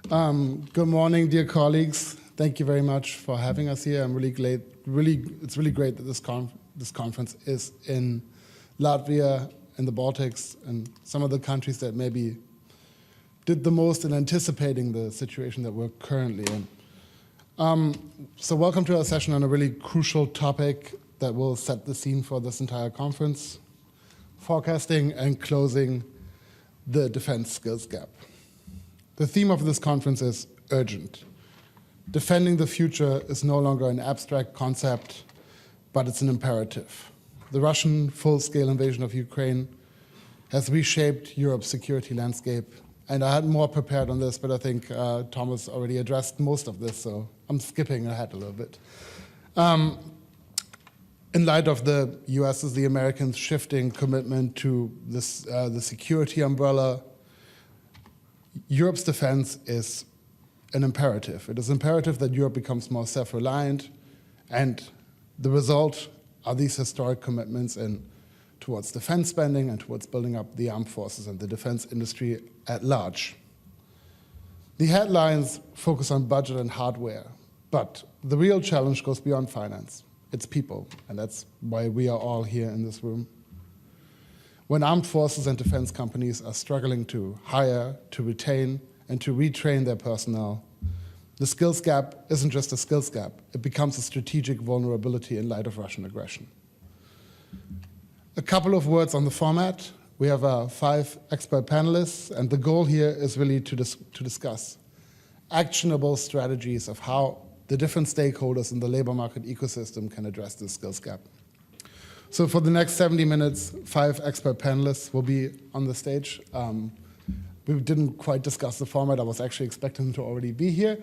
Good morning, dear colleagues. Thank you very much for having us here. I'm really glad. It's really great that this conference is in Latvia and the Baltics and some of the countries that maybe did the most in anticipating the situation that we're currently in. So welcome to our session on a really crucial topic that will set the scene for this entire conference: forecasting and closing the defense skills gap. The theme of this conference is urgent. Defending the future is no longer an abstract concept, but it's an imperative. The Russian full-scale invasion of Ukraine has reshaped Europe's security landscape. And I had more prepared on this, but I think Thomas already addressed most of this, so I'm skipping ahead a little bit. In light of the US's, the Americans' shifting commitment to this, the security umbrella, Europe's defense is an imperative. It is imperative that Europe becomes more self-reliant, and the result are these historic commitments towards defense spending and towards building up the armed forces and the defense industry at large. The headlines focus on budget and hardware, but the real challenge goes beyond finance. It's people, and that's why we are all here in this room. When armed forces and defense companies are struggling to hire, to retain, and to retrain their personnel, the skills gap isn't just a skills gap, it becomes a strategic vulnerability in light of Russian aggression. A couple of words on the format. We have 5 expert panelists, and the goal here is really to discuss actionable strategies of how the different stakeholders in the labor market ecosystem can address this skills gap. So for the next 70 minutes, 5 expert panelists will be on the stage. We didn't quite discuss the format. I was actually expecting them to already be here,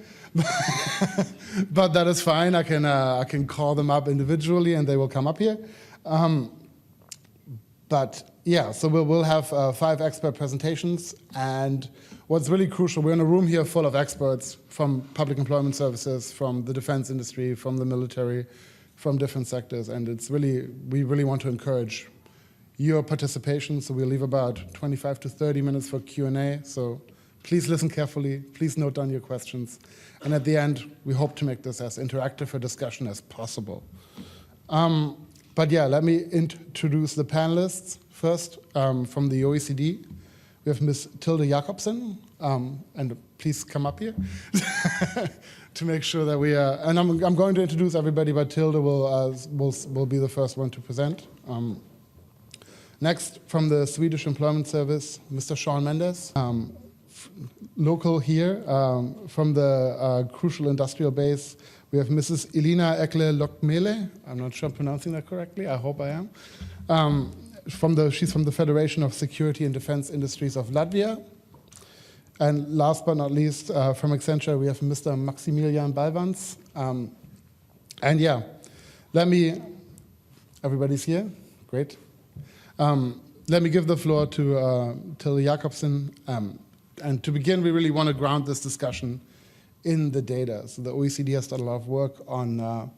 but that is fine. I can call them up individually, and they will come up here. But yeah, so we'll have 5 expert presentations, and what's really crucial, we're in a room here full of experts from public employment services, from the defense industry, from the military, from different sectors, and we really want to encourage your participation, so we'll leave about 25 to 30 minutes for Q&A, so please listen carefully, please note down your questions, and at the end, we hope to make this as interactive a discussion as possible. But yeah, let me introduce the panelists. First, from the OECD, we have Ms. Tilde Jacobsen, and please come up here to make sure that we are, and I'm going to introduce everybody, but Tilde will be the first one to present. Next, from the Swedish Employment Service, Mr. Sean Mendes, local here, from the crucial industrial base, we have Mrs. Elina Ekle-Lokmele. I'm not sure I'm pronouncing that correctly. I hope I am. She's from the Federation of Security and Defense Industries of Latvia. And last but not least, from Accenture, we have Mr. Maximilian Balvans. And yeah, everybody's here? Great. Let me give the floor to Tilde Jacobsen. And to begin, we really want to ground this discussion in the data. So the OECD has done a lot of work on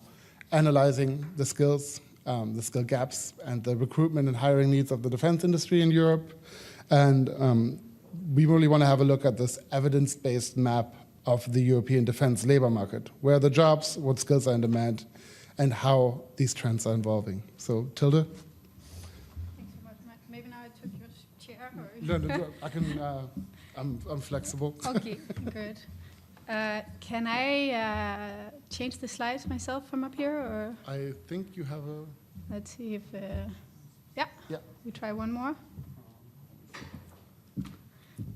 analyzing the skill gaps, and the recruitment and hiring needs of the defense industry in Europe. And we really want to have a look at this evidence-based map of the European defense labor market. Where are the jobs, what skills are in demand, and how these trends are evolving. So, Tilde? Thanks so much, Matt. Maybe now I took your chair? Or No, I can, I'm flexible. Okay, good. Can I change the slides myself from up here, or? I think you have a... Let's see if, yeah, we try one more.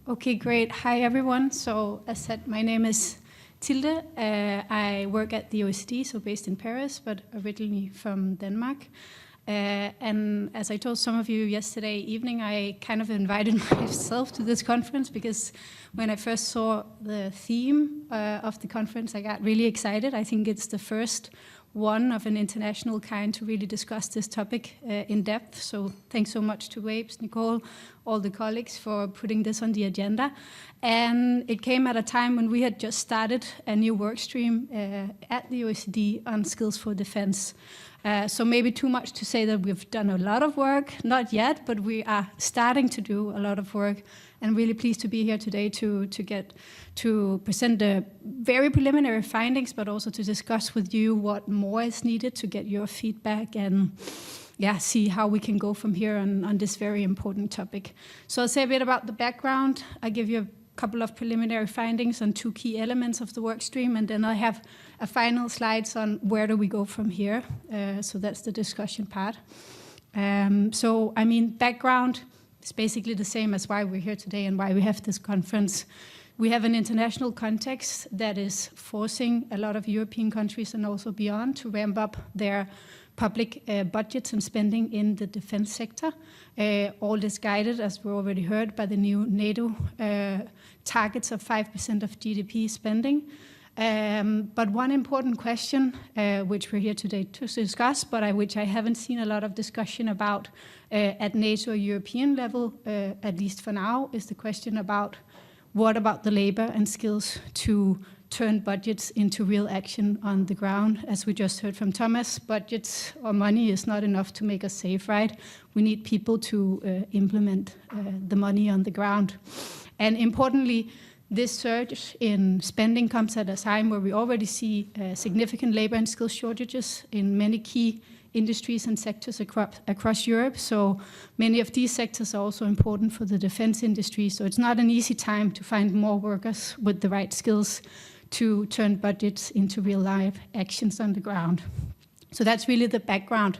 Okay, great. Hi, everyone. So, as said, my name is Tilde. I work at the OECD, so based in Paris, but originally from Denmark. And as I told some of you yesterday evening, I kind of invited myself to this conference because when I first saw the theme of the conference, I got really excited. I think it's the first one of an international kind to really discuss this topic in depth. So thanks so much to Wapes, Nicole, all the colleagues for putting this on the agenda. And it came at a time when we had just started a new work stream at the OECD on skills for defense. So maybe too much to say that we've done a lot of work, not yet, but we are starting to do a lot of work. and really pleased to be here today to present the very preliminary findings, but also to discuss with you what more is needed to get your feedback and see how we can go from here on this very important topic. So I'll say a bit about the background. I'll give you a couple of preliminary findings on 2 key elements of the work stream, and then I have a final slides on where do we go from here. So that's the discussion part. Background is basically the same as why we're here today and why we have this conference. We have an international context that is forcing a lot of European countries and also beyond to ramp up their public budgets and spending in the defense sector. All is guided, as we already heard, by the new NATO targets of 5% of GDP spending. But one important question, which we're here today to discuss, but which I haven't seen a lot of discussion about at NATO or European level, at least for now, is the question about what about the labor and skills to turn budgets into real action on the ground. As we just heard from Thomas, budgets or money is not enough to make us safe, right? We need people to implement the money on the ground. And importantly, this surge in spending comes at a time where we already see significant labor and skill shortages in many key industries and sectors across Europe. So many of these sectors are also important for the defense industry. So it's not an easy time to find more workers with the right skills to turn budgets into real life actions on the ground. So that's really the background.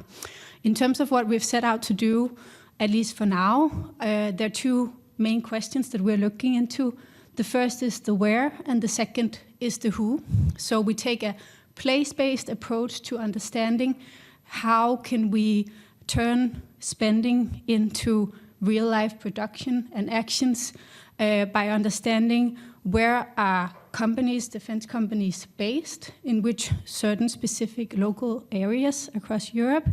In terms of what we've set out to do, at least for now, there are 2 main questions that we're looking into. The first is the where, and the second is the who. So we take a place-based approach to understanding how can we turn spending into real-life production and actions by understanding where are companies, defense companies, based, in which certain specific local areas across Europe,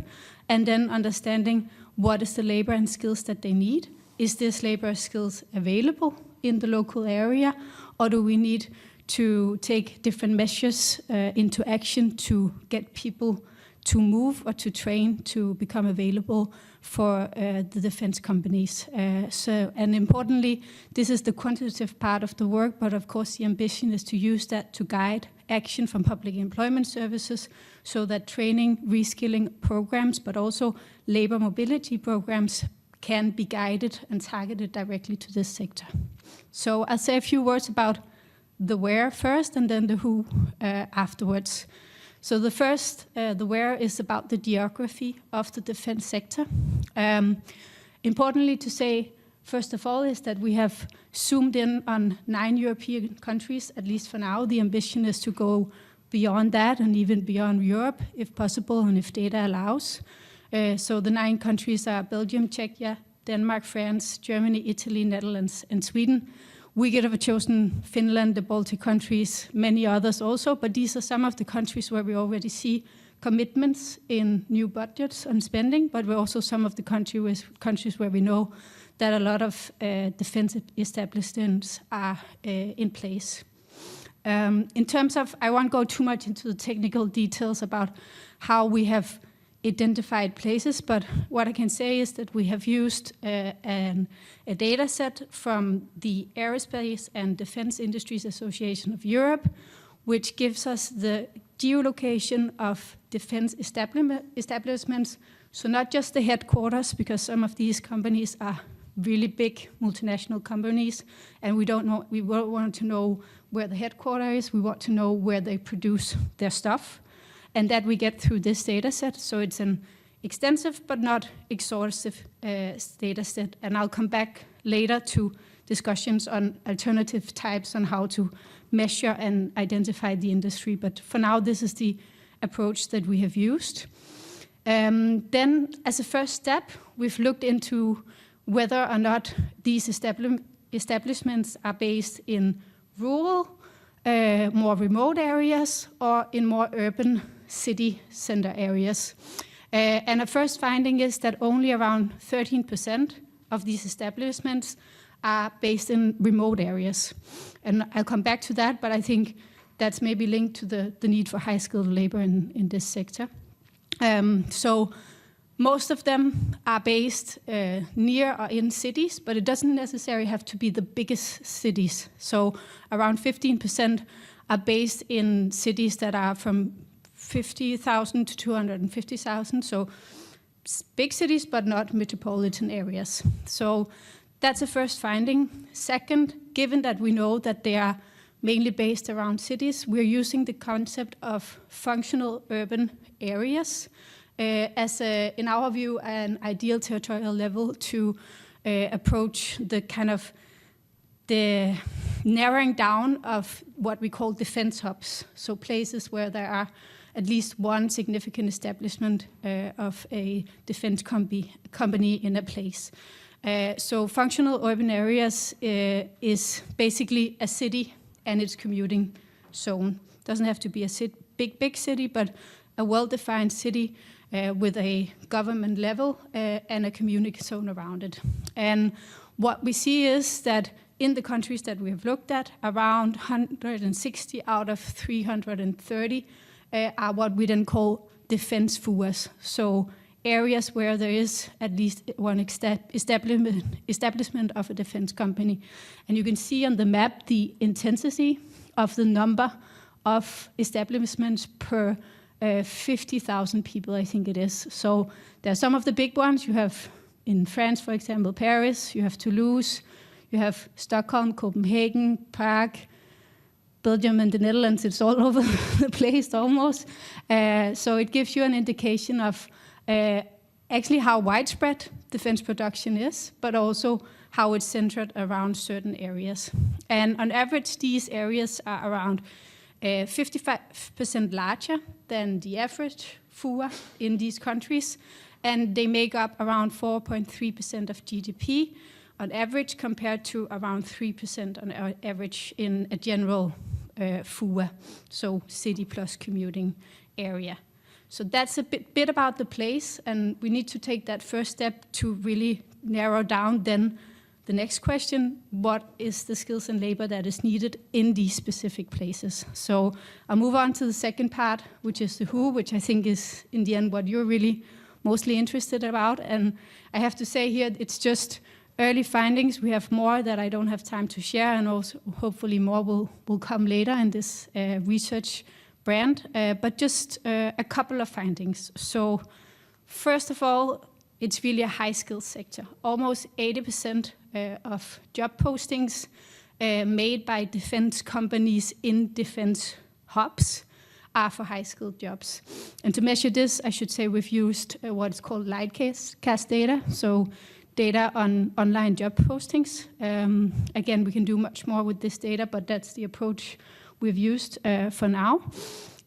and then understanding what is the labor and skills that they need. Is this labor skills available in the local area, or do we need to take different measures into action to get people to move or to train to become available for the defense companies. And importantly, this is the quantitative part of the work, but of course the ambition is to use that to guide action from public employment services so that training, reskilling programs, but also labor mobility programs can be guided and targeted directly to this sector. So I'll say a few words about the where first and then the who afterwards. So the first, the where, is about the geography of the defense sector. Importantly to say, first of all, is that we have zoomed in on 9 European countries, at least for now. The ambition is to go beyond that and even beyond Europe, if possible, and if data allows. So the 9 countries are Belgium, Czechia, Denmark, France, Germany, Italy, Netherlands, and Sweden. We could have chosen Finland, the Baltic countries, many others also, but these are some of the countries where we already see commitments in new budgets and spending, but we're also some of the countries where we know that a lot of defense establishments are in place. In terms of, I won't go too much into the technical details about how we have identified places, but what I can say is that we have used a data set from the Aerospace and Defense Industries Association of Europe, which gives us the geolocation of defense establishments. So not just the headquarters, because some of these companies are really big multinational companies, and we want to know where the headquarters is. We want to know where they produce their stuff. And that we get through this data set. So it's an extensive but not exhaustive data set. And I'll come back later to discussions on alternative types on how to measure and identify the industry. But for now, this is the approach that we have used. Then, as a first step, we've looked into whether or not these establishments are based in rural, more remote areas, or in more urban city center areas. And a first finding is that only around 13% of these establishments are based in remote areas. And I'll come back to that, but I think that's maybe linked to the need for high-skilled labor in this sector. So Most of them are based near or in cities, but it doesn't necessarily have to be the biggest cities. So around 15% are based in cities that are from 50,000 to 250,000. So big cities, but not metropolitan areas. So that's a first finding. Second, given that we know that they are mainly based around cities, we're using the concept of functional urban areas as, in our view, an ideal territorial level to approach the kind of the narrowing down of what we call defense hubs. So places where there are at least one significant establishment of a defense company in a place. So functional urban areas is basically a city and its commuting zone. Doesn't have to be a big city, but a well-defined city with a government level and a community zone around it. And what we see is that in the countries that we have looked at, around 160 out of 330 are what we then call defense FUAs. So areas where there is at least one establishment of a defense company. And you can see on the map the intensity of the number of establishments per 50,000 people, I think it is. So there are some of the big ones. You have in France, for example, Paris, you have Toulouse, you have Stockholm, Copenhagen, Prague, Belgium and the Netherlands. It's all over the place almost. So it gives you an indication of actually how widespread defense production is, but also how it's centered around certain areas. And on average, these areas are around 55% larger than the average FUA in these countries, and they make up around 4.3% of GDP on average, compared to around 3% on average in a general FUA, so city plus commuting area. So that's a bit about the place, and we need to take that first step to really narrow down then the next question: what is the skills and labor that is needed in these specific places? So I'll move on to the second part, which is the who, which I think is in the end what you're really mostly interested about. And I have to say here, it's just early findings. We have more that I don't have time to share, and also hopefully more will come later in this research brand, but just a couple of findings. So first of all, it's really a high skills sector. Almost 80% of job postings made by defense companies in defense hubs are for high skilled jobs. And to measure this, I should say we've used what's called Lightcast data, so data on online job postings. Again, we can do much more with this data, but that's the approach we've used for now.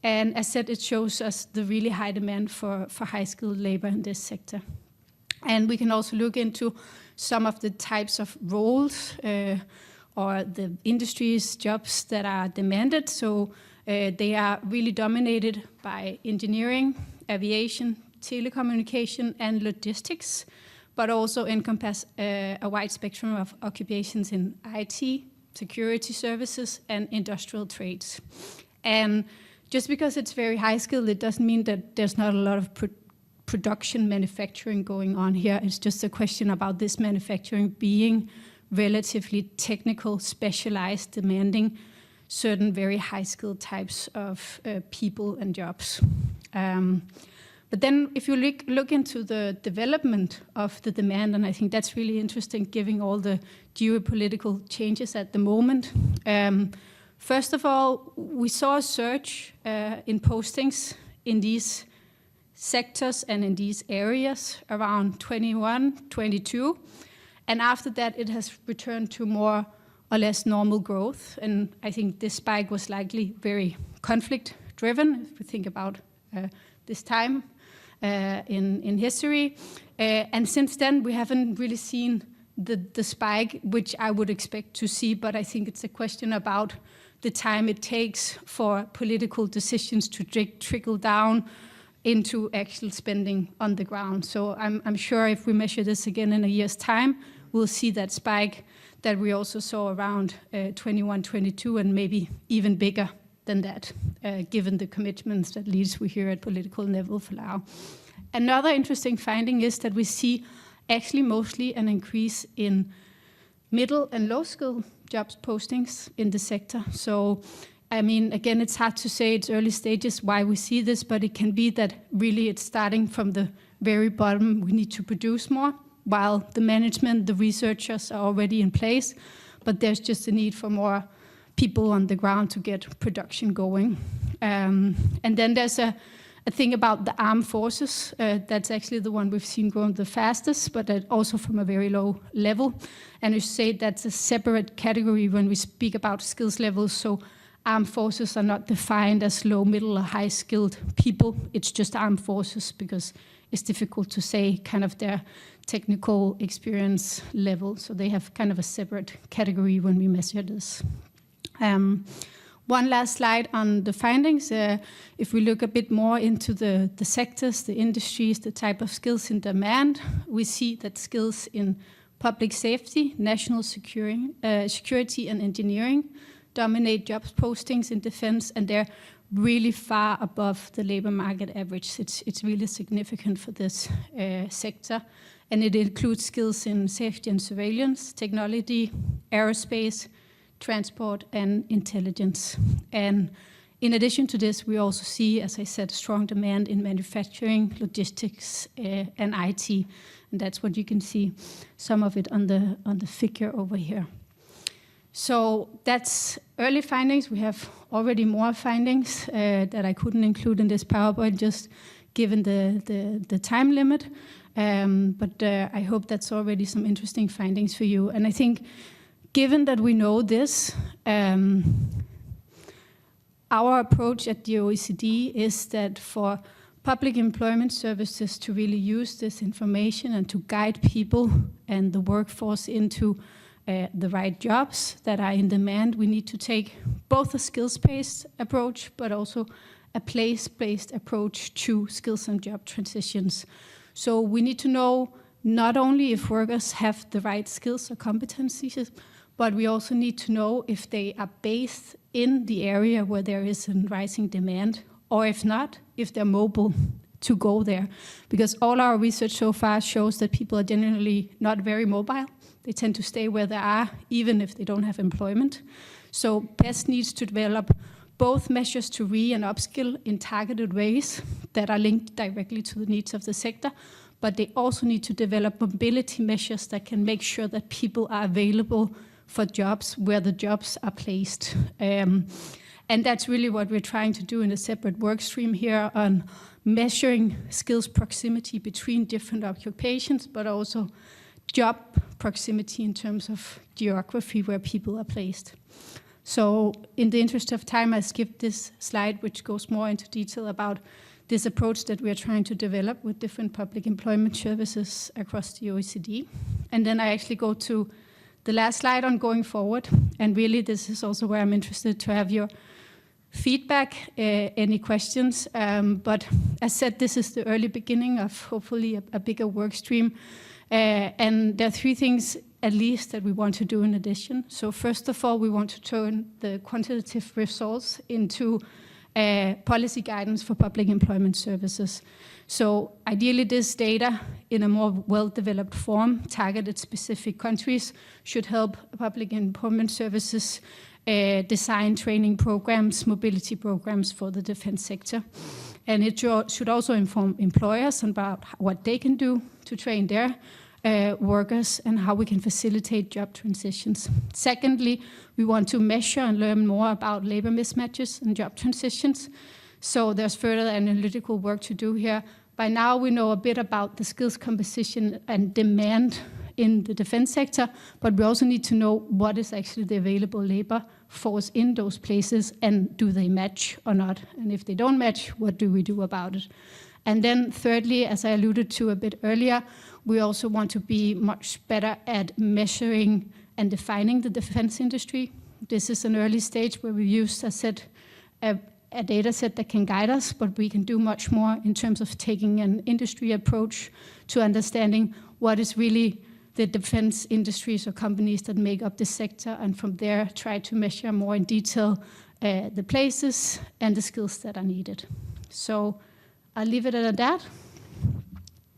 And as said, it shows us the really high demand for high-skilled labor in this sector. And we can also look into some of the types of roles or the industries, jobs that are demanded. So they are really dominated by engineering, aviation, telecommunication, and logistics, but also encompass a wide spectrum of occupations in IT, security services, and industrial trades. And just because it's very high skilled, it doesn't mean that there's not a lot of production manufacturing going on here. It's just a question about this manufacturing being relatively technical, specialized, demanding certain very high skilled types of people and jobs. But then if you look into the development of the demand, and I think that's really interesting given all the geopolitical changes at the moment. First of all, we saw a surge in postings in these sectors and in these areas around 21, 22. And after that, it has returned to more or less normal growth. And I think this spike was likely very conflict-driven, if we think about this time in history. And since then, we haven't really seen the spike, which I would expect to see, but I think it's a question about the time it takes for political decisions to trickle down into actual spending on the ground. So I'm sure if we measure this again in a year's time, we'll see that spike that we also saw around 21, 22, and maybe even bigger than that, given the commitments that least we hear at political level for now. Another interesting finding is that we see actually mostly an increase in middle and low skill jobs postings in the sector. So, I mean, again, it's hard to say, it's early stages why we see this, but it can be that really it's starting from the very bottom. We need to produce more, while the management, the researchers are already in place, but there's just a need for more people on the ground to get production going. And then there's a thing about the armed forces. That's actually the one we've seen growing the fastest, but also from a very low level. And you say that's a separate category when we speak about skills levels. So armed forces are not defined as low, middle, or high skilled people. It's just armed forces because it's difficult to say kind of their technical experience level. So they have kind of a separate category when we measure this. One last slide on the findings. If we look a bit more into the sectors, the industries, the type of skills in demand, we see that skills in public safety, national security and engineering dominate jobs postings in defense, and they're really far above the labor market average. It's really significant for this sector, and it includes skills in safety and surveillance, technology, aerospace, transport, and intelligence. And in addition to this, we also see, as I said, strong demand in manufacturing, logistics, and IT, and that's what you can see some of it on the figure over here. So that's early findings. We have already more findings that I couldn't include in this PowerPoint, just given the time limit. But I hope that's already some interesting findings for you. And I think, given that we know this, our approach at the OECD is that for public employment services to really use this information and to guide people and the workforce into the right jobs that are in demand, we need to take both a skills-based approach, but also a place-based approach to skills and job transitions. So we need to know not only if workers have the right skills or competencies, but we also need to know if they are based in the area where there is a rising demand, or if not, if they're mobile to go there. Because all our research so far shows that people are generally not very mobile. They tend to stay where they are, even if they don't have employment. So PES needs to develop both measures to and upskill in targeted ways that are linked directly to the needs of the sector, but they also need to develop mobility measures that can make sure that people are available for jobs where the jobs are placed. And that's really what we're trying to do in a separate work stream here on measuring skills proximity between different occupations, but also job proximity in terms of geography where people are placed. So in the interest of time, I skipped this slide, which goes more into detail about this approach that we are trying to develop with different public employment services across the OECD. And then I actually go to the last slide on going forward. And really, this is also where I'm interested to have your feedback, any questions. But as said, this is the early beginning of hopefully a bigger work stream. And there are three things at least that we want to do in addition. So first of all, we want to turn the quantitative results into policy guidance for public employment services. So ideally, this data in a more well-developed form, targeted specific countries, should help public employment services design training programs, mobility programs for the defense sector. And it should also inform employers about what they can do to train their workers and how we can facilitate job transitions. Secondly, we want to measure and learn more about labor mismatches and job transitions. So there's further analytical work to do here. By now, we know a bit about the skills composition and demand in the defense sector, but we also need to know what is actually the available labor force in those places, and do they match or not? And if they don't match, what do we do about it? And then thirdly, as I alluded to a bit earlier, we also want to be much better at measuring and defining the defense industry. This is an early stage where we use, as I said, a data set that can guide us, but we can do much more in terms of taking an industry approach to understanding what is really the defense industries or companies that make up this sector, and from there try to measure more in detail the places and the skills that are needed. So I'll leave it at that.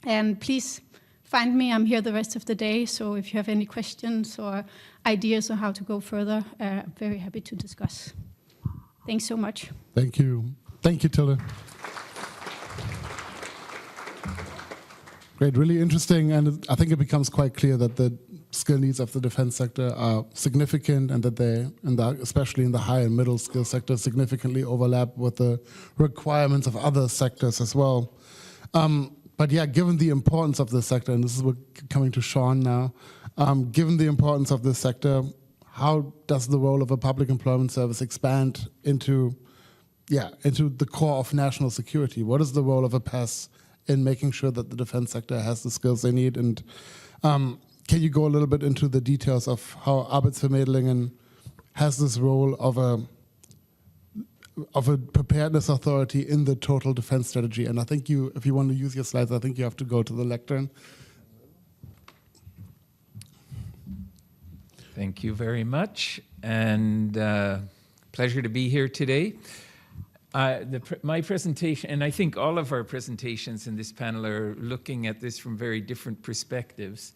And please find me. I'm here the rest of the day. So if you have any questions or ideas on how to go further, I'm very happy to discuss. Thanks so much. Thank you. Thank you, Tilde. Great, really interesting. And I think it becomes quite clear that the skill needs of the defense sector are significant, and that they, especially in the high and middle skill sector, significantly overlap with the requirements of other sectors as well. But yeah, given the importance of this sector, and this is what coming to Sean now, given the importance of this sector, how does the role of a public employment service expand into the core of national security? What is the role of a PES in making sure that the defense sector has the skills they need? And can you go a little bit into the details of how Arbeitsvermedlingen has this role of a preparedness authority in the total defense strategy? And I think if you want to use your slides, I think you have to go to the lectern. Thank you very much, and pleasure to be here today. My presentation, and I think all of our presentations in this panel are looking at this from very different perspectives.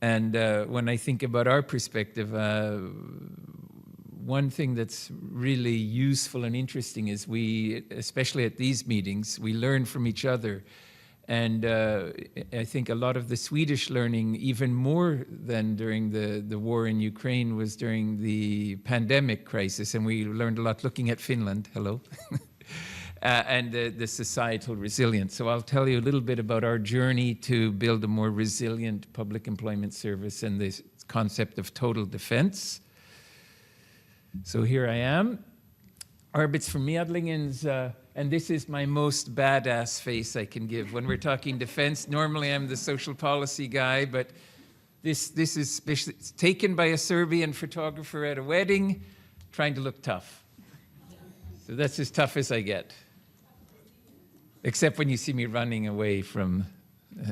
And when I think about our perspective, one thing that's really useful and interesting is we, especially at these meetings, we learn from each other. And I think a lot of the Swedish learning, even more than during the war in Ukraine, was during the pandemic crisis. And we learned a lot looking at Finland, hello, and the societal resilience. So I'll tell you a little bit about our journey to build a more resilient public employment service and this concept of total defense. So here I am. Arbetsförmedlingens, and this is my most badass face I can give. When we're talking defense, normally I'm the social policy guy, but this is taken by a Serbian photographer at a wedding, trying to look tough. So that's as tough as I get. Except when you see me running away from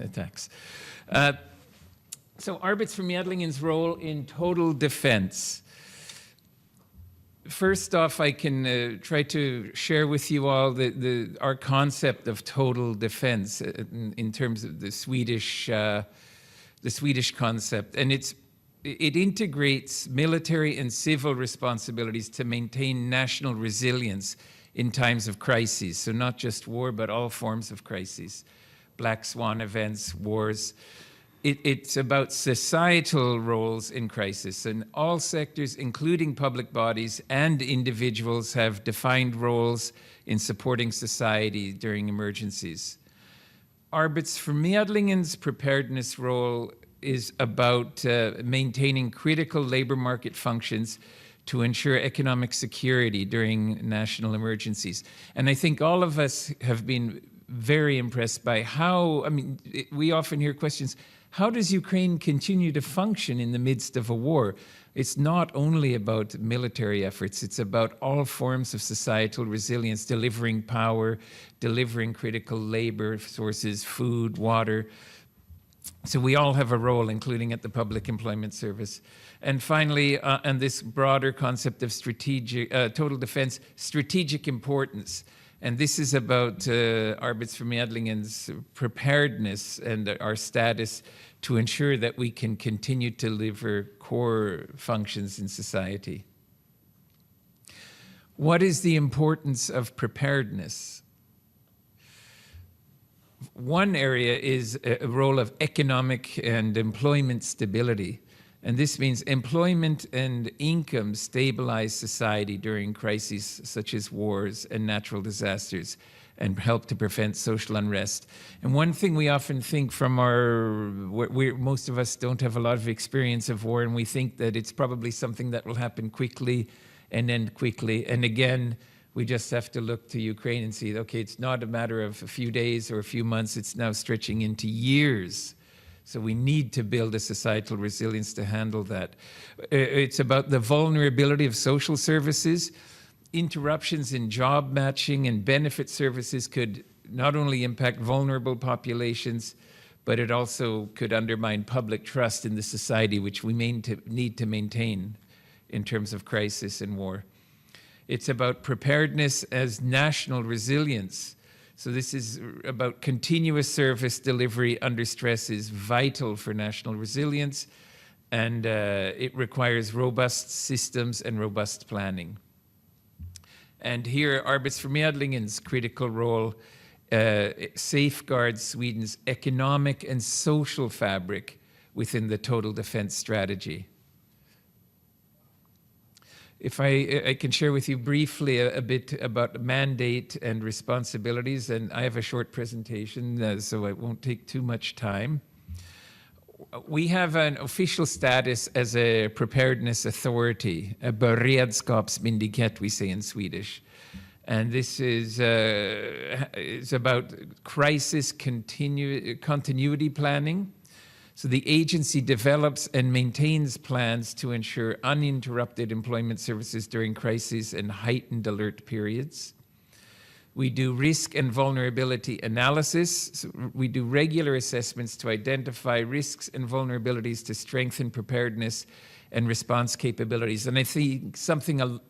attacks. So Arbetsförmedlingens role in total defense. First off, I can try to share with you all our concept of total defense in terms of the Swedish concept, and it integrates military and civil responsibilities to maintain national resilience in times of crises. So not just war, but all forms of crises, black swan events, wars. It's about societal roles in crisis, and all sectors, including public bodies and individuals, have defined roles in supporting society during emergencies. Arbetsförmedlingens preparedness role is about maintaining critical labor market functions to ensure economic security during national emergencies. And I think all of us have been very impressed by how, we often hear questions, how does Ukraine continue to function in the midst of a war? It's not only about military efforts, it's about all forms of societal resilience, delivering power, delivering critical labor sources, food, water. So we all have a role, including at the Public Employment Service. And finally, and this broader concept of strategic, total defense, strategic importance. And this is about Arbetsförmedlingens preparedness and our status to ensure that we can continue to deliver core functions in society. What is the importance of preparedness? One area is a role of economic and employment stability. And this means employment and income stabilize society during crises such as wars and natural disasters and help to prevent social unrest. And one thing we often think from most of us don't have a lot of experience of war, and we think that it's probably something that will happen quickly and end quickly. And again, we just have to look to Ukraine and see, okay, it's not a matter of a few days or a few months, it's now stretching into years. So we need to build a societal resilience to handle that. It's about the vulnerability of social services. Interruptions in job matching and benefit services could not only impact vulnerable populations, but it also could undermine public trust in the society, which we need to maintain in terms of crisis and war. It's about preparedness as national resilience. So this is about continuous service delivery under stress is vital for national resilience, and it requires robust systems and robust planning. And here, Arbetsförmedlingens critical role safeguards Sweden's economic and social fabric within the total defense strategy. If I can share with you briefly a bit about mandate and responsibilities, and I have a short presentation, so it won't take too much time. We have an official status as a preparedness authority, a beredskapsmyndighet, we say in Swedish. And this is about crisis continuity planning. So the agency develops and maintains plans to ensure uninterrupted employment services during crises and heightened alert periods. We do risk and vulnerability analysis. So we do regular assessments to identify risks and vulnerabilities to strengthen preparedness and response capabilities. And I think something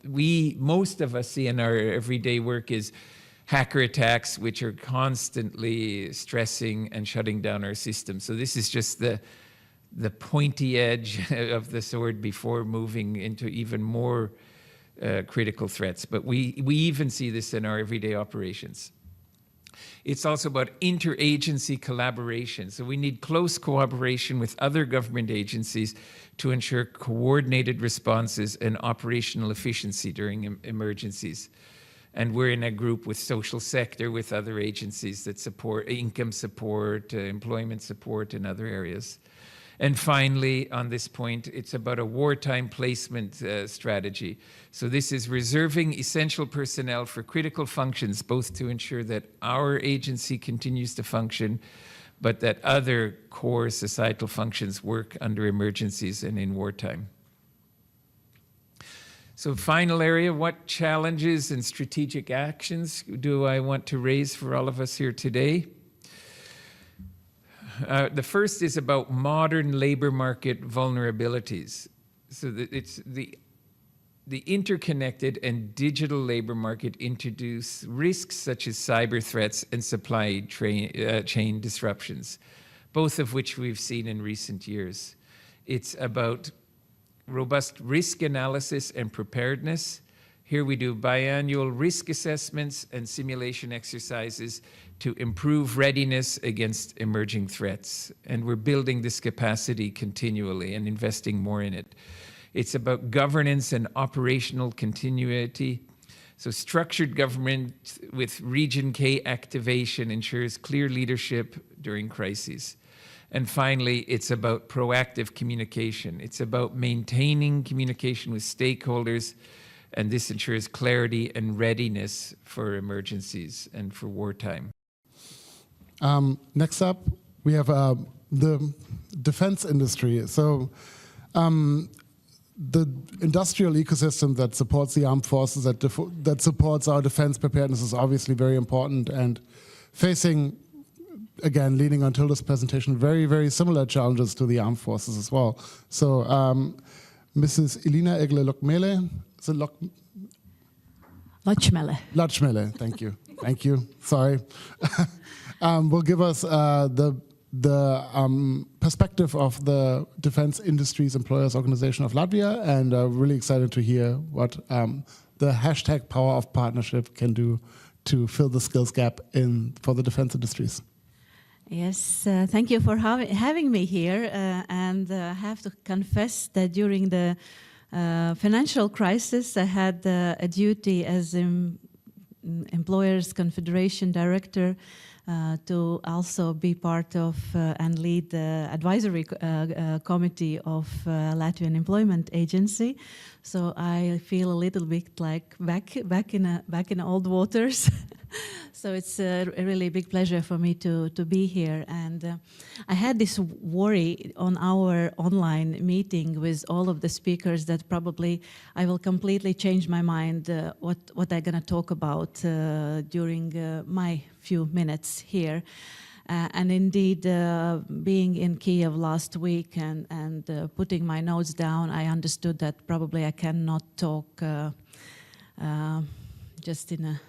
most of us see in our everyday work is hacker attacks, which are constantly stressing and shutting down our system. So this is just the pointy edge of the sword before moving into even more critical threats. But we even see this in our everyday operations. It's also about interagency collaboration. So we need close cooperation with other government agencies to ensure coordinated responses and operational efficiency during emergencies. And we're in a group with social sector, with other agencies that support income support, employment support in other areas. And finally, on this point, it's about a wartime placement strategy. So this is reserving essential personnel for critical functions, both to ensure that our agency continues to function, but that other core societal functions work under emergencies and in wartime. So final area, what challenges and strategic actions do I want to raise for all of us here today? The first is about modern labor market vulnerabilities. So it's the interconnected and digital labor market introduce risks such as cyber threats and supply chain disruptions, both of which we've seen in recent years. It's about robust risk analysis and preparedness. Here we do biannual risk assessments and simulation exercises to improve readiness against emerging threats. And we're building this capacity continually and investing more in it. It's about governance and operational continuity. So structured government with Region K activation ensures clear leadership during crises. And finally, it's about proactive communication. It's about maintaining communication with stakeholders, and this ensures clarity and readiness for emergencies and for wartime. Next up, we have the defense industry. So the industrial ecosystem that supports the armed forces, that supports our defense preparedness is obviously very important, and facing, again, leading on Tilda's presentation, very, very similar challenges to the armed forces as well. So Mrs. Elina Egle-Lockmele, Lockmele, thank you, sorry, will give us the perspective of the Defense Industries Employers Organization of Latvia, and really excited to hear what the hashtag Power of Partnership can do to fill the skills gap for the defense industries. Yes, thank you for having me here, and I have to confess that during the financial crisis I had a duty as Employers Confederation Director to also be part of and lead the advisory committee of Latvian Employment Agency. So I feel a little bit like back in old waters. So it's a really big pleasure for me to be here. And I had this worry on our online meeting with all of the speakers that probably I will completely change my mind what I'm going to talk about during my few minutes here. And indeed, being in Kiev last week and putting my notes down, I understood that probably I cannot talk just in a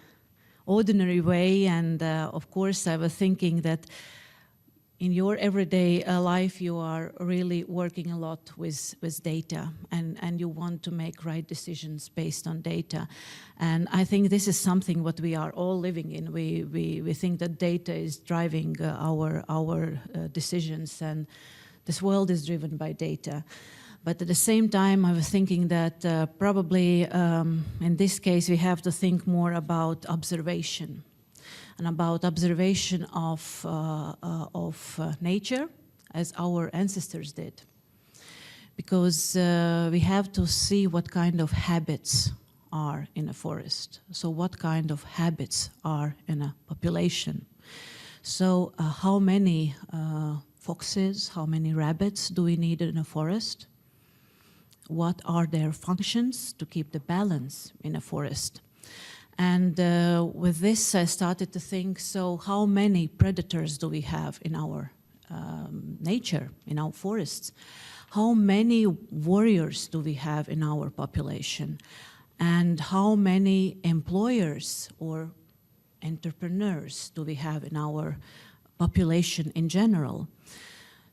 ordinary way. And of course, I was thinking that in your everyday life, you are really working a lot with data, and you want to make right decisions based on data. And I think this is something what we are all living in. We think that data is driving our decisions, and this world is driven by data. But at the same time, I was thinking that probably in this case, we have to think more about observation, and about observation of nature, as our ancestors did. Because we have to see what kind of habits are in a forest. So what kind of habits are in a population. So how many foxes, how many rabbits do we need in a forest? What are their functions to keep the balance in a forest? And with this, I started to think, so how many predators do we have in our nature, in our forests? How many warriors do we have in our population? And how many employers or entrepreneurs do we have in our population in general?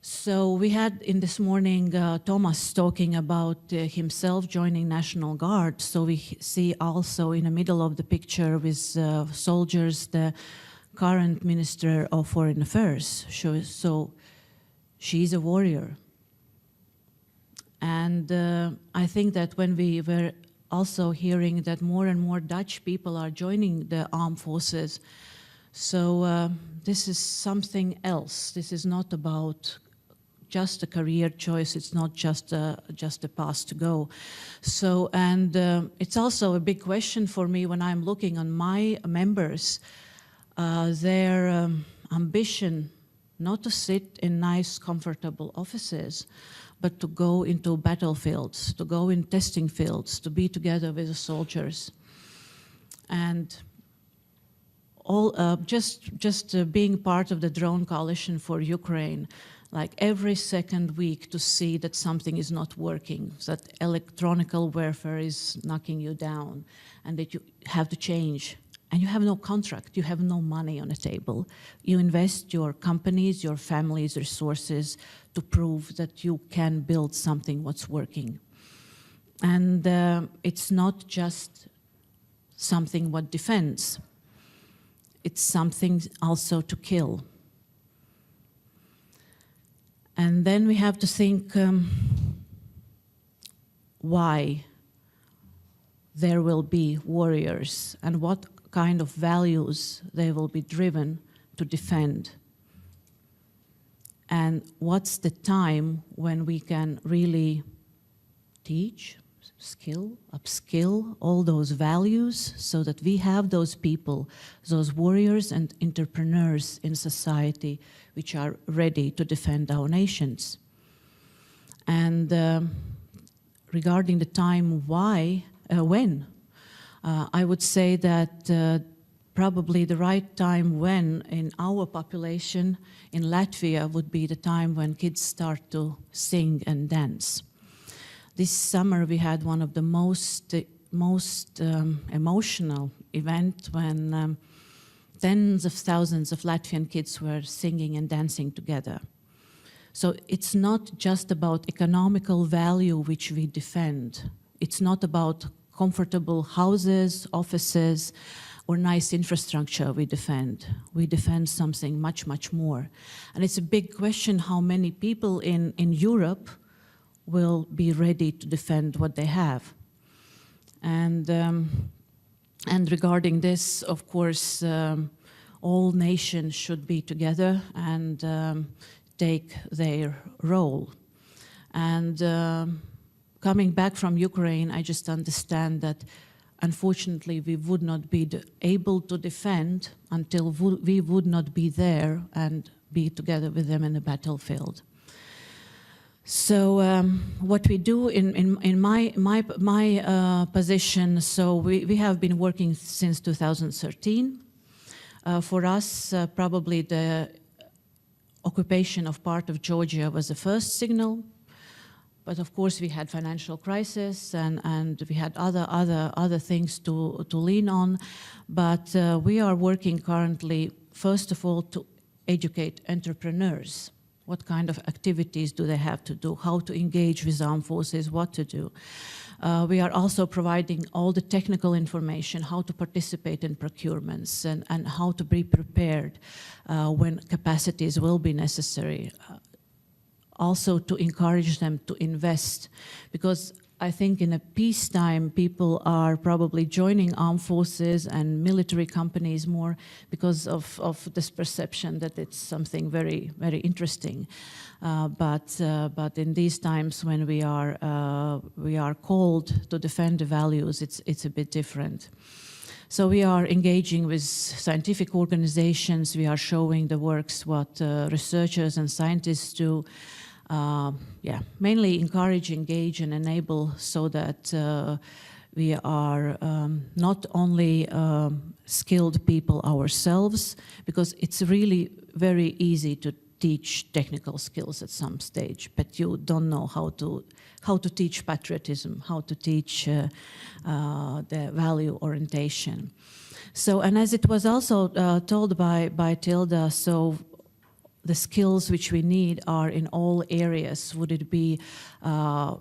So we had in this morning Thomas talking about himself joining National Guard. So we see also in the middle of the picture with soldiers the current Minister of Foreign Affairs. So she's a warrior. And I think that when we were also hearing that more and more Dutch people are joining the armed forces, so this is something else. This is not about just a career choice. It's not just a path to go. So, and it's also a big question for me when I'm looking on my members, their ambition not to sit in nice, comfortable offices, but to go into battlefields, to go in testing fields, to be together with the soldiers. And all just being part of the Drone Coalition for Ukraine, like every second week to see that something is not working, that electronic warfare is knocking you down, and that you have to change. And you have no contract, you have no money on the table. You invest your companies, your families' resources to prove that you can build something what's working. And it's not just something what defends, it's something also to kill. And then we have to think why there will be warriors and what kind of values they will be driven to defend. And what's the time when we can really teach, upskill all those values so that we have those people, those warriors and entrepreneurs in society which are ready to defend our nations. And regarding the time when, I would say that probably the right time when in our population in Latvia would be the time when kids start to sing and dance. This summer we had one of the most emotional event when tens of thousands of Latvian kids were singing and dancing together. So it's not just about economical value which we defend. It's not about comfortable houses, offices, or nice infrastructure we defend. We defend something much, much more. And it's a big question how many people in Europe will be ready to defend what they have. And regarding this, of course, all nations should be together and take their role. And coming back from Ukraine, I just understand that unfortunately we would not be able to defend until we would not be there and be together with them in the battlefield. So what we do in my position, so we have been working since 2013. For us, probably the occupation of part of Georgia was the first signal. But of course, we had financial crisis and we had other things to lean on. But we are working currently, first of all, to educate entrepreneurs. What kind of activities do they have to do? How to engage with armed forces? What to do? We are also providing all the technical information, how to participate in procurements and how to be prepared when capacities will be necessary. Also to encourage them to invest, because I think in a peacetime people are probably joining armed forces and military companies more because of this perception that it's something very, very interesting. But in these times when we are called to defend the values, it's a bit different. So we are engaging with scientific organizations. We are showing the works what researchers and scientists do. Mainly encourage, engage, and enable so that we are not only skilled people ourselves, because it's really very easy to teach technical skills at some stage, but you don't know how to teach patriotism, how to teach the value orientation. So, and as it was also told by Tilda, so the skills which we need are in all areas. Would it be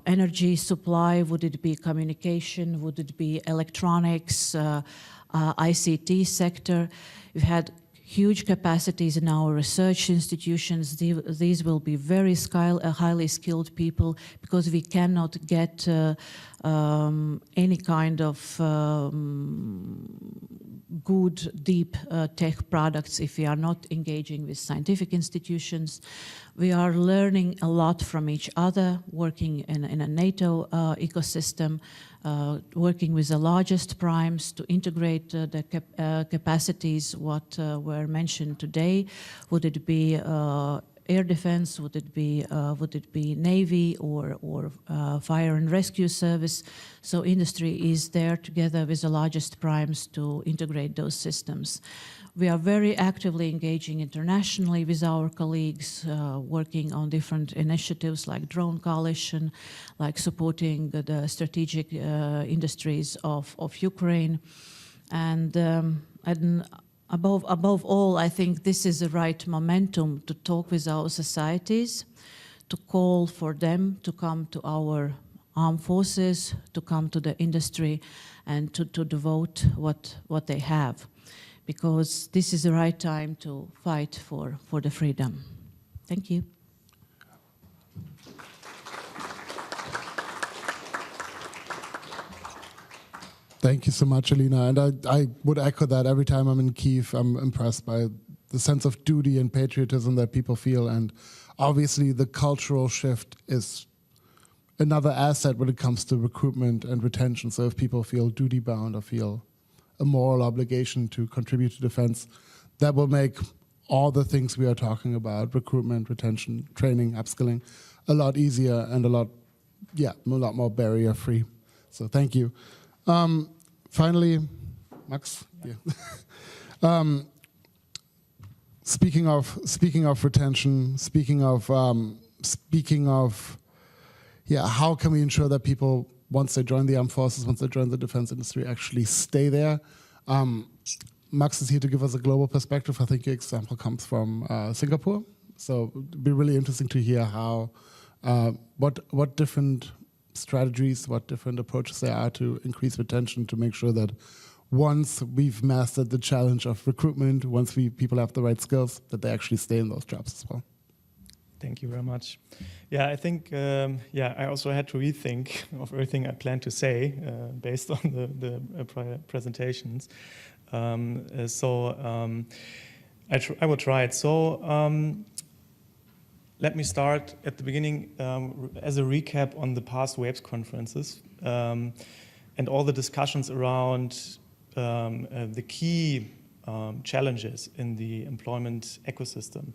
energy supply? Would it be communication? Would it be electronics, ICT sector? We've had huge capacities in our research institutions. These will be very highly skilled people, because we cannot get any kind of good, deep tech products if we are not engaging with scientific institutions. We are learning a lot from each other, working in a NATO ecosystem, working with the largest primes to integrate the capacities what were mentioned today. Would it be air defense? Would it be Navy or fire and rescue service? So industry is there together with the largest primes to integrate those systems. We are very actively engaging internationally with our colleagues, working on different initiatives like Drone Coalition, like supporting the strategic industries of Ukraine. And above all, I think this is the right momentum to talk with our societies, to call for them to come to our armed forces, to come to the industry, and to devote what they have. Because this is the right time to fight for the freedom. Thank you. Thank you so much, Alina. And I would echo that. Every time I'm in Kyiv, I'm impressed by the sense of duty and patriotism that people feel. And obviously the cultural shift is another asset when it comes to recruitment and retention. So if people feel duty bound or feel a moral obligation to contribute to defense, that will make all the things we are talking about, recruitment, retention, training, upskilling, a lot easier and a lot more barrier free. So thank you. Finally, Max. Yeah. Speaking of retention, speaking of how can we ensure that people, once they join the armed forces, once they join the defense industry, actually stay there? Max is here to give us a global perspective. I think your example comes from Singapore. So it'd be really interesting to hear how, what different strategies, what different approaches there are to increase retention, to make sure that once we've mastered the challenge of recruitment, once people have the right skills, that they actually stay in those jobs as well. Thank you very much. Yeah, I think, I also had to rethink of everything I planned to say based on the prior presentations. I will try it. So let me start at the beginning as a recap on the past WAVES conferences and all the discussions around the key challenges in the employment ecosystem.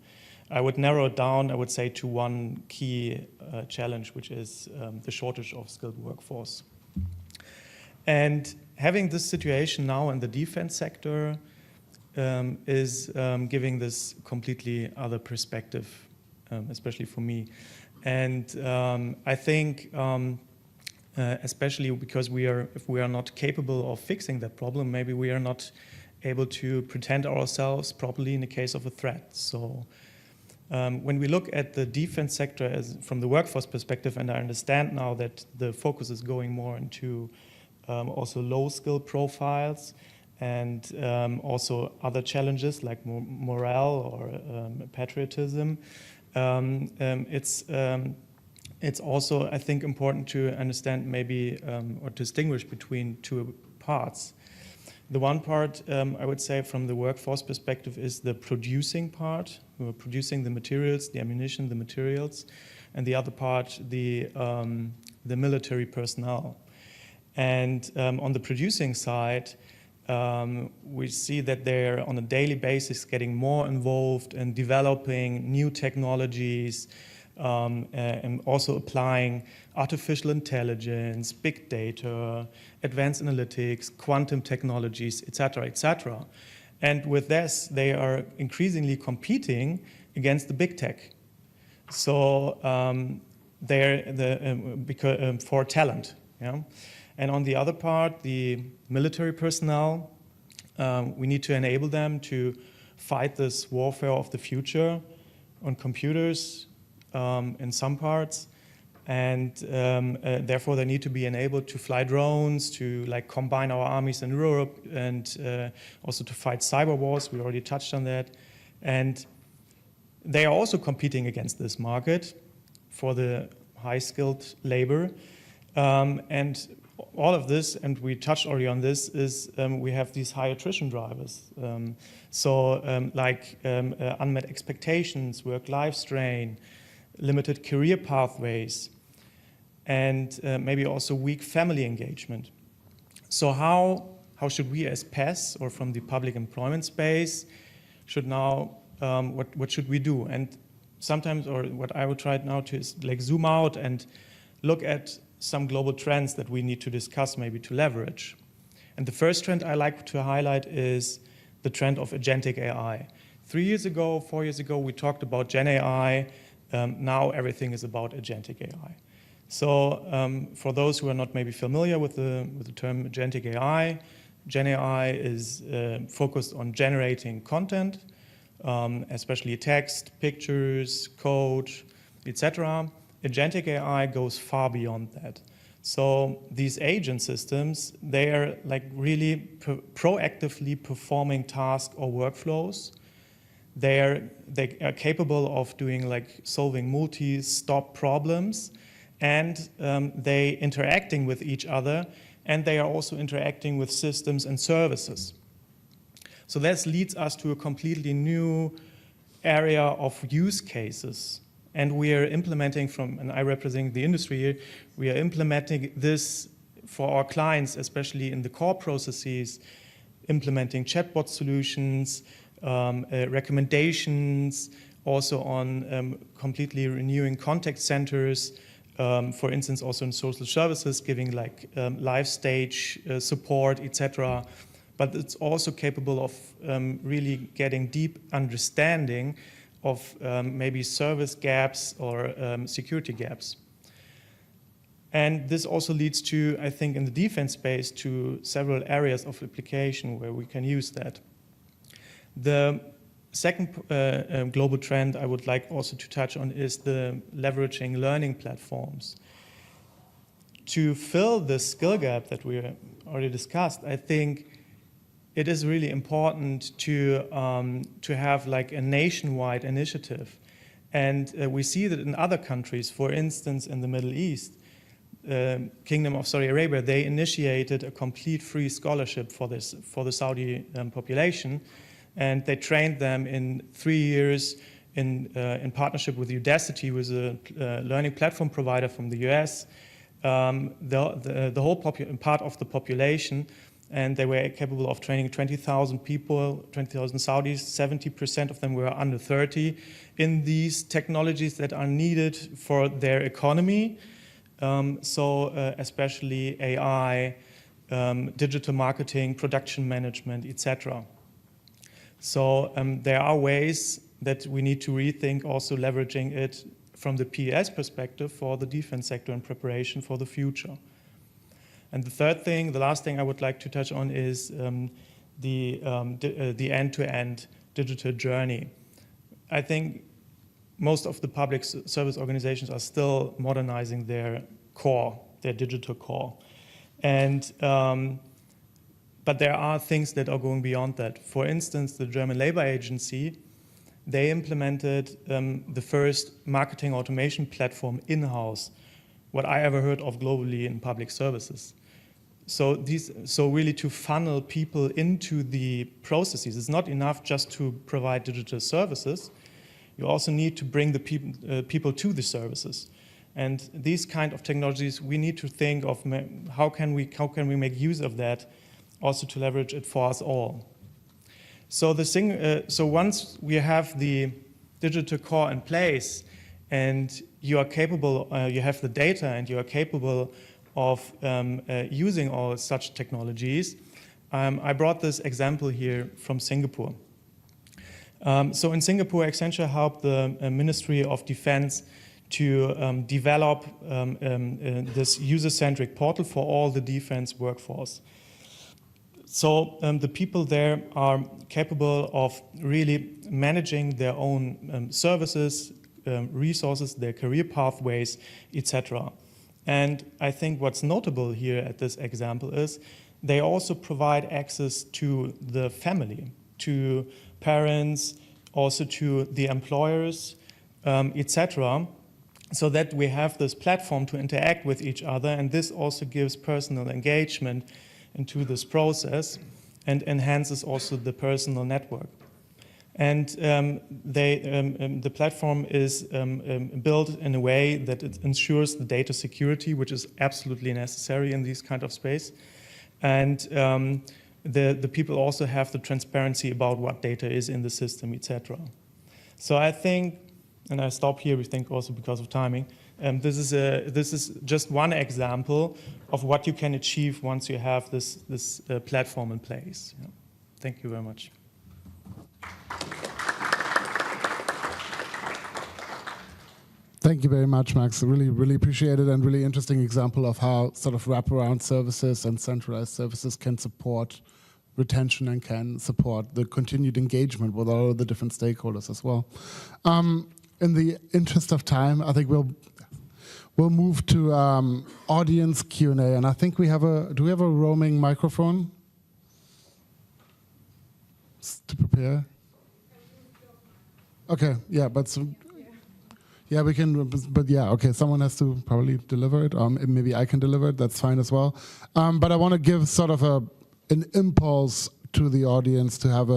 I would narrow it down, I would say, to one key challenge, which is the shortage of skilled workforce. And having this situation now in the defense sector is giving this completely other perspective, especially for me. And I think, especially because if we are not capable of fixing that problem, maybe we are not able to pretend ourselves properly in the case of a threat. So when we look at the defense sector from the workforce perspective, and I understand now that the focus is going more into also low-skill profiles and also other challenges like morale or patriotism, it's also, I think, important to understand maybe or distinguish between two parts. The one part, I would say, from the workforce perspective is the producing part. We're producing the materials, the ammunition, the materials, and the other part, the military personnel. And on the producing side, we see that they're on a daily basis getting more involved in developing new technologies, and also applying artificial intelligence, big data, advanced analytics, quantum technologies, et cetera, And with this, they are increasingly competing against the big tech. So for talent. Yeah? And on the other part, the military personnel, we need to enable them to fight this warfare of the future on computers, in some parts, and therefore they need to be enabled to fly drones, to combine our armies in Europe, and also to fight cyber wars. We already touched on that, and they are also competing against this market for the high-skilled labor, and all of this, and we touched already on this, is we have these high attrition drivers. Unmet expectations, work-life strain, limited career pathways, and maybe also weak family engagement. So how should we as PES, or from the public employment space, what should we do? And sometimes, or what I would try now to is zoom out and look at some global trends that we need to discuss, maybe to leverage. And the first trend I like to highlight is the trend of agentic AI. 4 years ago, we talked about Gen AI. Now everything is about agentic AI. So for those who are not maybe familiar with the term agentic AI, Gen AI is focused on generating content, especially text, pictures, code, etc. Agentic AI goes far beyond that. So these agent systems, they are really proactively performing tasks or workflows. They are capable of doing solving multi-stop problems, and they interacting with each other, and they are also interacting with systems and services. So this leads us to a completely new area of use cases. And we are implementing and I represent the industry here, we are implementing this for our clients, especially in the core processes, implementing chatbot solutions, recommendations, also on completely renewing contact centers, for instance, also in social services, giving live stage support, etc. But it's also capable of really getting deep understanding of maybe service gaps or security gaps. And this also leads to, I think, in the defense space, to several areas of application where we can use that. The second global trend I would like also to touch on is the leveraging learning platforms. To fill the skill gap that we already discussed, I think it is really important to have a nationwide initiative. And we see that in other countries, for instance, in the Middle East, Kingdom of Saudi Arabia, they initiated a complete free scholarship for the Saudi population. And they trained them in 3 years in partnership with Udacity, who is a learning platform provider from the US, the whole part of the population. And they were capable of training 20,000 people, 20,000 Saudis, 70% of them were under 30, in these technologies that are needed for their economy. Especially AI, digital marketing, production management, etc. So there are ways that we need to rethink also leveraging it from the PES perspective for the defense sector in preparation for the future. And the third thing, the last thing I would like to touch on is the end-to-end digital journey. I think most of the public service organizations are still modernizing their core, their digital core. And, but there are things that are going beyond that. For instance, the German Labor Agency, they implemented the first marketing automation platform in-house, what I ever heard of globally in public services. So really to funnel people into the processes. It's not enough just to provide digital services. You also need to bring the people to the services. And these kind of technologies, we need to think of how can we make use of that also to leverage it for us all. So so once we have the digital core in place and you are capable, you have the data and you are capable of using all such technologies, I brought this example here from Singapore. So in Singapore, Accenture helped the Ministry of Defense to develop this user-centric portal for all the defense workforce. So the people there are capable of really managing their own services, resources, their career pathways, etc. And I think what's notable here at this example is they also provide access to the family, to parents, also to the employers, etc., so that we have this platform to interact with each other, and this also gives personal engagement into this process and enhances also the personal network. And the platform is built in a way that it ensures the data security, which is absolutely necessary in these kind of space. And the people also have the transparency about what data is in the system, etc. So I think, and I stop here, we think also because of timing, this is just one example of what you can achieve once you have this platform in place. Yeah. Thank you very much. Thank you very much, Max. Really, really appreciate it, and really interesting example of how sort of wraparound services and centralized services can support retention and can support the continued engagement with all of the different stakeholders as well. In the interest of time, I think we'll move to audience Q&A, and I think we have do we have a roaming microphone to prepare? Okay, yeah, but yeah, we can, but yeah, okay, someone has to probably deliver it, maybe I can deliver it, that's fine as well. But I want to give sort of an impulse to the audience to have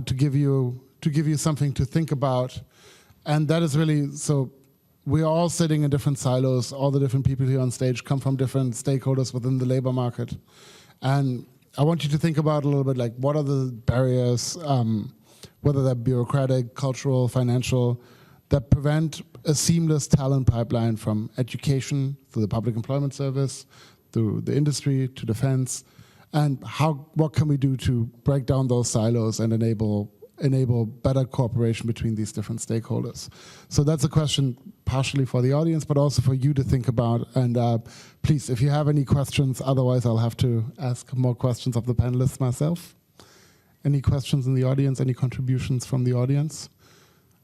to give you something to think about, and that is really, so we are all sitting in different silos. All the different people here on stage come from different stakeholders within the labor market, and I want you to think about a little bit like what are the barriers, whether they're bureaucratic, cultural, financial, that prevent a seamless talent pipeline from education through the public employment service, through the industry to defense, and what can we do to break down those silos and enable better cooperation between these different stakeholders. So that's a question partially for the audience, but also for you to think about. And please, if you have any questions, otherwise I'll have to ask more questions of the panelists myself. Any questions in the audience? Any contributions from the audience?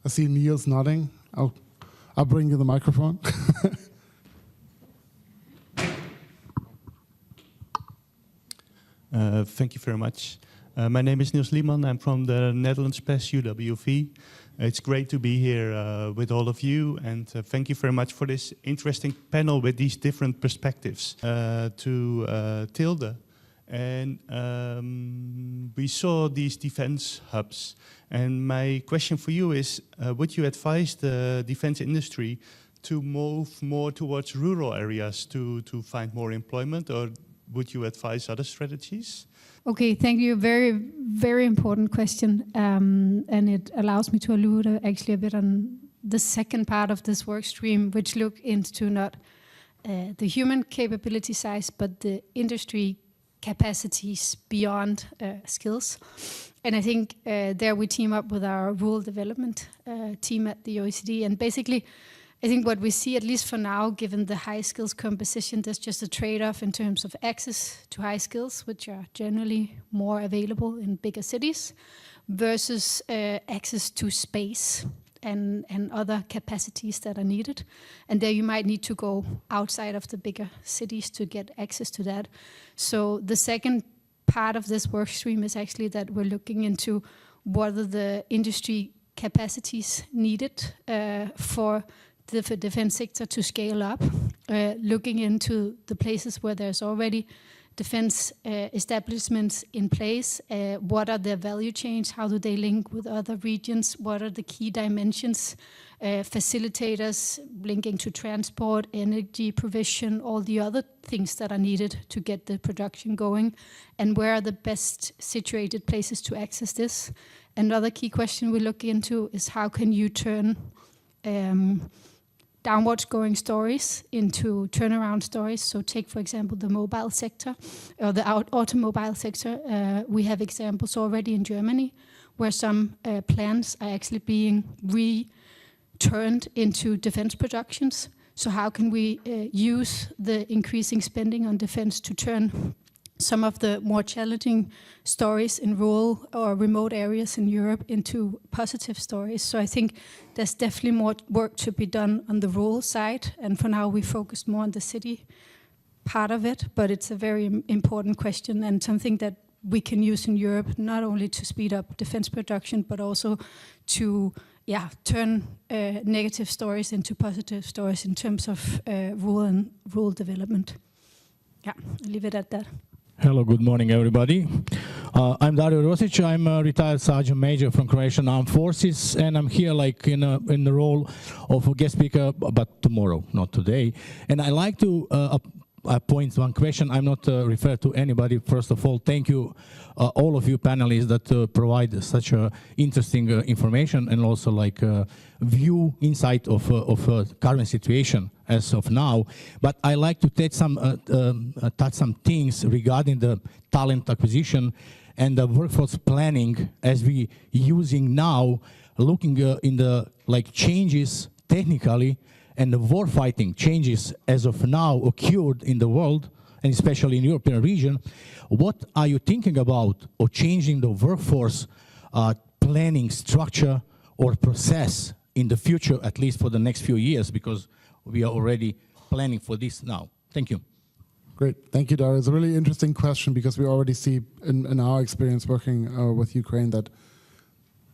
I see Niels nodding. I'll bring you the microphone. Thank you very much. My name is Niels Liemann. I'm from the Netherlands PES UWV. It's great to be here with all of you, and thank you very much for this interesting panel with these different perspectives. To Tilde. And we saw these defense hubs. And my question for you is, would you advise the defense industry to move more towards rural areas to find more employment, or would you advise other strategies? Okay, thank you. Very, very important question. And it allows me to allude actually a bit on the second part of this work stream, which look into not the human capability size, but the industry capacities beyond skills. And I think there we team up with our rural development team at the OECD. And basically, I think what we see, at least for now, given the high skills composition, there's just a trade-off in terms of access to high skills, which are generally more available in bigger cities, versus access to space and other capacities that are needed. And there you might need to go outside of the bigger cities to get access to that. So the second part of this work stream is actually that we're looking into what are the industry capacities needed for the defense sector to scale up, looking into the places where there's already defense establishments in place. What are their value chains? How do they link with other regions? What are the key dimensions, facilitators linking to transport, energy provision, all the other things that are needed to get the production going? And where are the best situated places to access this? Another key question we look into is how can you turn downwards going stories into turnaround stories. So take, for example, the mobile sector or the automobile sector. We have examples already in Germany where some plants are actually being returned into defense productions. So how can we use the increasing spending on defense to turn some of the more challenging stories in rural or remote areas in Europe into positive stories? So I think there's definitely more work to be done on the rural side, and for now we focus more on the city part of it, but it's a very important question and something that we can use in Europe, not only to speed up defense production, but also to turn negative stories into positive stories in terms of rural development. Yeah, I'll leave it at that. Hello, good morning, everybody. I'm Dario Rosic. I'm a retired Sergeant Major from Croatian Armed Forces, and I'm here like in the role of a guest speaker, but tomorrow, not today. And I like to point one question. I'm not referred to anybody. First of all, thank you, all of you panelists that provide such interesting information and also like view insight of current situation as of now. But I like to touch some things regarding the talent acquisition and the workforce planning as we using now, looking in the like changes technically and the war fighting changes as of now occurred in the world, and especially in the European region. What are you thinking about or changing the workforce planning structure or process in the future, at least for the next few years, because we are already planning for this now? Thank you. Great, thank you, Dario. It's a really interesting question because we already see in our experience working with Ukraine that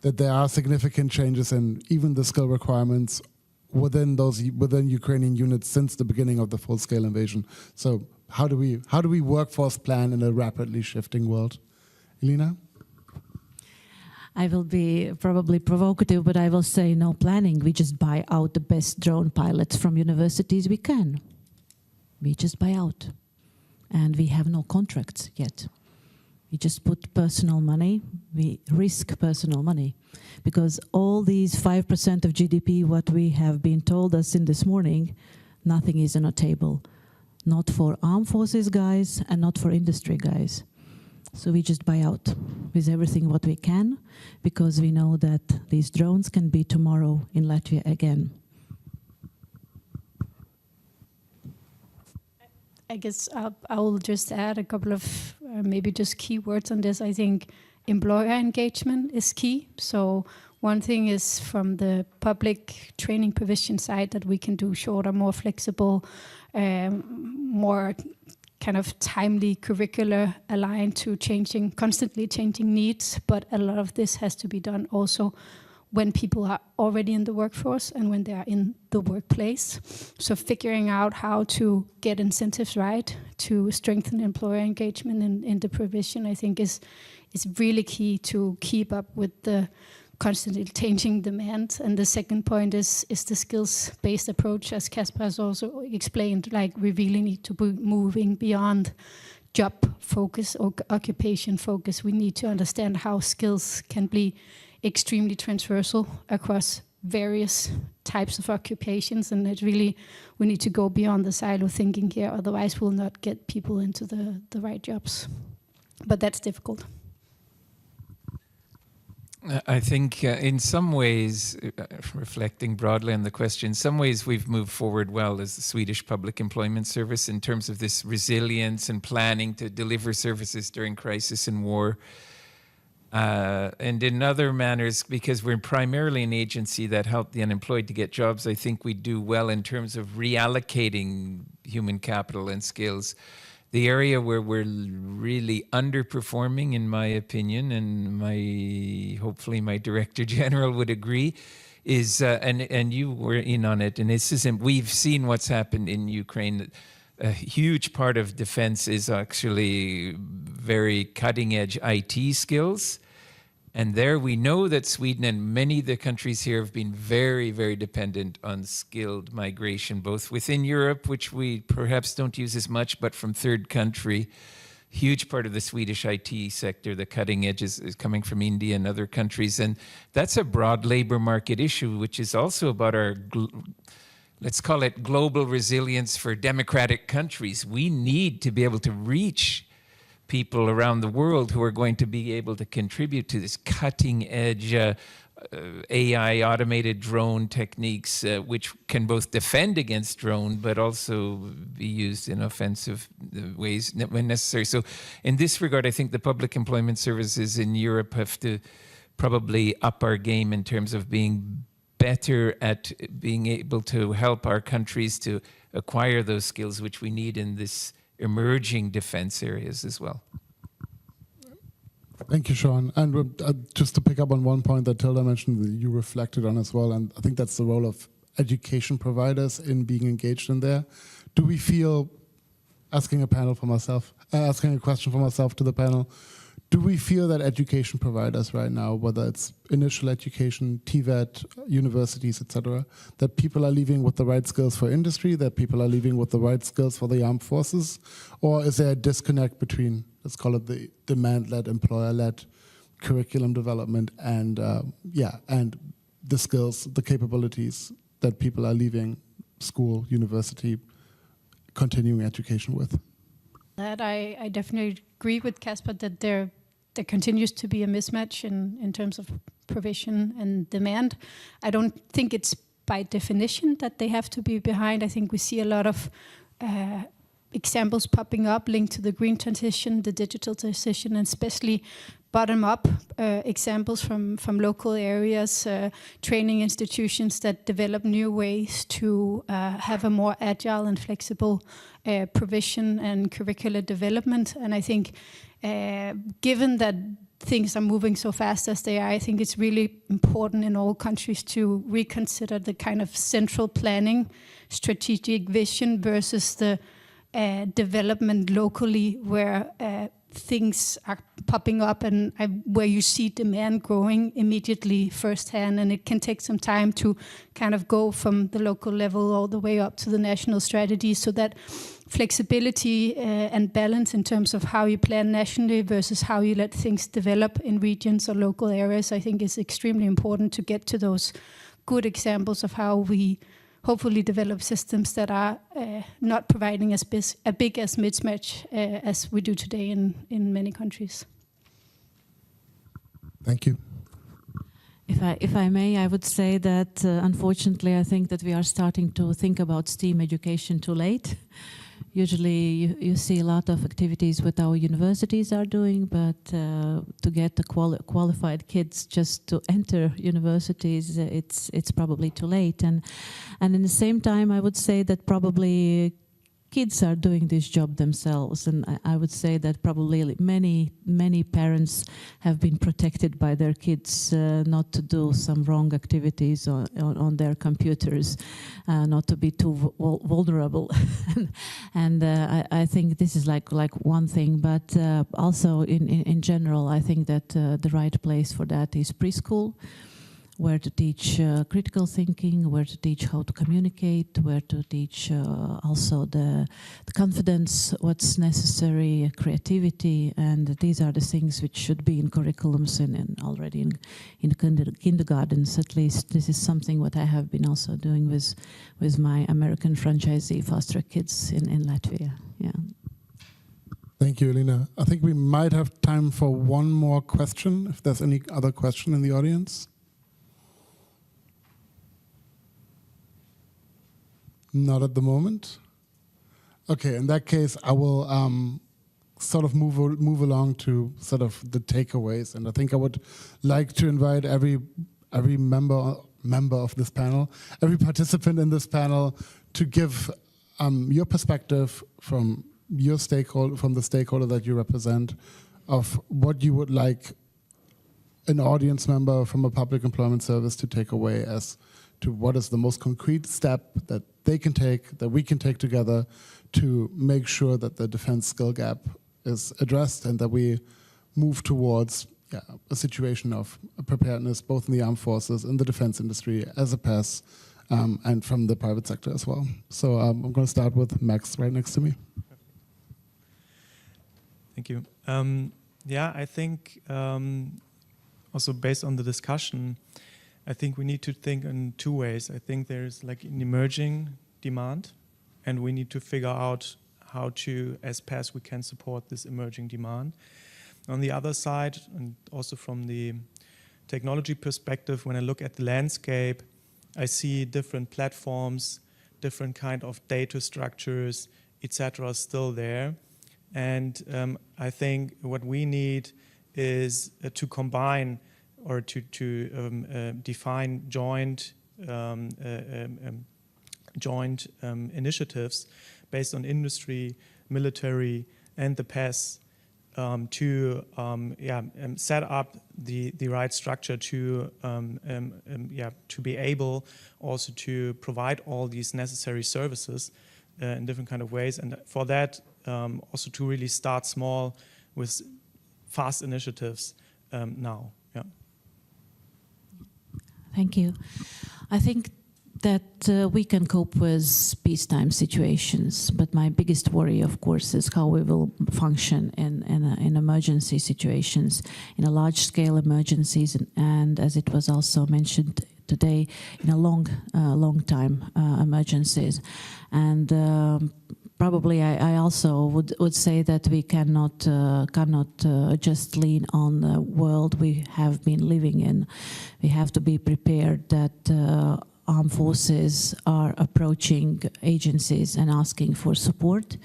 there are significant changes in even the skill requirements within Ukrainian units since the beginning of the full-scale invasion. So how do we workforce plan in a rapidly shifting world? Elina? I will be probably provocative, but I will say no planning. We just buy out the best drone pilots from universities we can. We just buy out. And we have no contracts yet. We just put personal money, we risk personal money. Because all these 5% of GDP, what we have been told us in this morning, nothing is on the table. Not for armed forces guys and not for industry guys. So we just buy out with everything what we can, because we know that these drones can be tomorrow in Latvia again. I guess I will just add a couple of maybe just key words on this. I think employer engagement is key. So one thing is from the public training provision side that we can do shorter, more flexible, more kind of timely curricula aligned to constantly changing needs. But a lot of this has to be done also when people are already in the workforce and when they are in the workplace. So figuring out how to get incentives right to strengthen employer engagement in the provision, I think is really key to keep up with the constantly changing demand. And the second point is the skills-based approach, as Kasper has also explained, like we really need to be moving beyond job focus or occupation focus. We need to understand how skills can be extremely transversal across various types of occupations, and it really, we need to go beyond the silo thinking here, otherwise we'll not get people into the right jobs. But that's difficult. I think in some ways, reflecting broadly on the question, in some ways we've moved forward well as the Swedish Public Employment Service in terms of this resilience and planning to deliver services during crisis and war. And in other manners, because we're primarily an agency that help the unemployed to get jobs, I think we do well in terms of reallocating human capital and skills. The area where we're really underperforming, in my opinion, and hopefully my Director General would agree, is, and you were in on it, and it's just, we've seen what's happened in Ukraine. A huge part of defense is actually very cutting-edge IT skills. And there we know that Sweden and many of the countries here have been very, very dependent on skilled migration, both within Europe, which we perhaps don't use as much, but from third country. Huge part of the Swedish IT sector, the cutting edge is coming from India and other countries. And that's a broad labor market issue, which is also about our, let's call it global resilience for democratic countries. We need to be able to reach people around the world who are going to be able to contribute to this cutting edge AI automated drone techniques, which can both defend against drone, but also be used in offensive ways when necessary. So in this regard, I think the public employment services in Europe have to probably up our game in terms of being better at being able to help our countries to acquire those skills which we need in this emerging defense areas as well. Thank you, Sean. And just to pick up on one point that Tilda mentioned that you reflected on as well, and I think that's the role of education providers in being engaged in there. Do we feel, asking a question for myself to the panel, do we feel that education providers right now, whether it's initial education, TVET, universities, etc., that people are leaving with the right skills for industry, that people are leaving with the right skills for the armed forces? Or is there a disconnect between, let's call it the demand-led, employer-led curriculum development and, and the skills, the capabilities that people are leaving school, university, continuing education with? That I definitely agree with Kasper that there continues to be a mismatch in terms of provision and demand. I don't think it's by definition that they have to be behind. I think we see a lot of examples popping up linked to the green transition, the digital transition, and especially bottom-up examples from local areas, training institutions that develop new ways to have a more agile and flexible provision and curricular development. And I think given that things are moving so fast as they are, I think it's really important in all countries to reconsider the kind of central planning, strategic vision versus the development locally where things are popping up and where you see demand growing immediately firsthand, and it can take some time to kind of go from the local level all the way up to the national strategy, so that flexibility and balance in terms of how you plan nationally versus how you let things develop in regions or local areas, I think is extremely important to get to those good examples of how we hopefully develop systems that are not providing as big as mismatch as we do today in many countries. Thank you. If I may, I would say that unfortunately I think that we are starting to think about STEAM education too late. Usually you see a lot of activities what our universities are doing, but to get the qualified kids just to enter universities, it's probably too late. And in the same time, I would say that probably kids are doing this job themselves, and I would say that probably many parents have been protected by their kids not to do some wrong activities on their computers, not to be too vulnerable. And I think this is like one thing, but also in general, I think that the right place for that is preschool, where to teach critical thinking, where to teach how to communicate, where to teach also the confidence, what's necessary, creativity, and these are the things which should be in curriculums and already in kindergartens. At least this is something what I have been also doing with my American franchisee Foster Kids in Latvia. Yeah. Thank you, Elina. I think we might have time for one more question, if there's any other question in the audience. Not at the moment. Okay, in that case, I will sort of move along to sort of the takeaways, and I think I would like to invite every member of this panel, every participant in this panel, to give your perspective from your stakeholder, from the stakeholder that you represent, of what you would like an audience member from a public employment service to take away as to what is the most concrete step that they can take, that we can take together to make sure that the defense skill gap is addressed and that we move towards a situation of preparedness both in the armed forces, in the defense industry, as a pass, and from the private sector as well. So I'm going to start with Max right next to me. Thank you. Yeah, I think also based on the discussion, I think we need to think in two ways. I think there's like an emerging demand, and we need to figure out how to, as PAS, we can support this emerging demand. On the other side, and also from the technology perspective, when I look at the landscape, I see different platforms, different kind of data structures, etc. still there. And I think what we need is to combine or to define joint initiatives based on industry, military, and the PAS to set up the right structure to be able also to provide all these necessary services in different kind of ways, and for that also to really start small with fast initiatives now. Yeah. Thank you. I think that we can cope with peacetime situations, but my biggest worry, of course, is how we will function in emergency situations, in a large-scale emergencies, and as it was also mentioned today, in a long time emergencies. And probably I also would say that we cannot just lean on the world we have been living in. We have to be prepared that armed forces are approaching agencies and asking for support.